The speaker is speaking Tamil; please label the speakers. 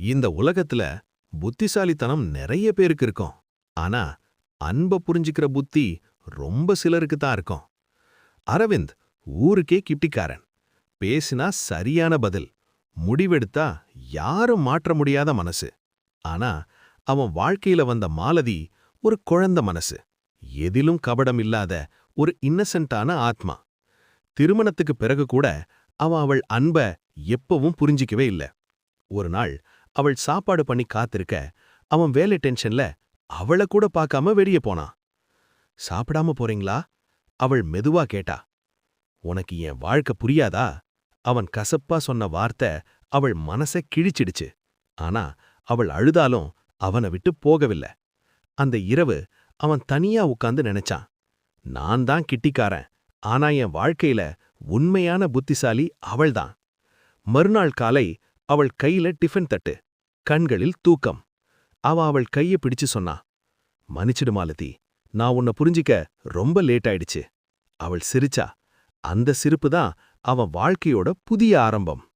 Speaker 1: இந்த உலகத்துல புத்திசாலித்தனம் நிறைய பேருக்கு இருக்கும். ஆனா அன்ப புரிஞ்சுக்கிற புத்தி ரொம்ப சிலருக்கு தான் இருக்கும். அரவிந்த் ஊருக்கே கிப்டிக்காரன். பேசினா சரியான பதில், முடிவெடுத்தா யாரும் மாற்ற முடியாத மனசு. ஆனா அவன் வாழ்க்கையில வந்த மாலதி ஒரு குழந்தை மனசு, எதிலும் கபடம் இல்லாத ஒரு இன்னசென்ட்டான ஆத்மா. திருமணத்துக்கு பிறகு கூட அவள் அன்ப எப்பவும் புரிஞ்சிக்கவே இல்ல. ஒரு நாள் அவள் சாப்பாடு பண்ணி காத்திருக்க, அவன் வேலை டென்ஷன்ல அவள கூட பார்க்காம வெளிய போனான். சாப்பிடாம போறீங்களா? அவள் மெதுவா கேட்டா. உனக்கு என் வாழ்க்கை புரியாதா? அவன் கசப்பா சொன்ன வார்த்தை அவள் மனசை கிழிச்சிடுச்சு. ஆனா அவள் அழுதாலும் அவனை விட்டு போகவில்லை. அந்த இரவு அவன் தனியா உட்கார்ந்து நினைச்சான். நான் தான் கிட்டிக்காரன், ஆனா என் வாழ்க்கையில உண்மையான புத்திசாலி அவள்தான். மறுநாள் காலை அவள் கையில டிஃபன் தட்டு, கண்களில் தூக்கம். அவள் கைய பிடிச்சு சொன்னா, மன்னிச்சிடு மாலதி, நான் உன்னை புரிஞ்சிக்க ரொம்ப லேட் ஆயிடுச்சு. அவள் சிரிச்சா. அந்த சிரிப்பு தான் அவன் வாழ்க்கையோட புதிய ஆரம்பம்.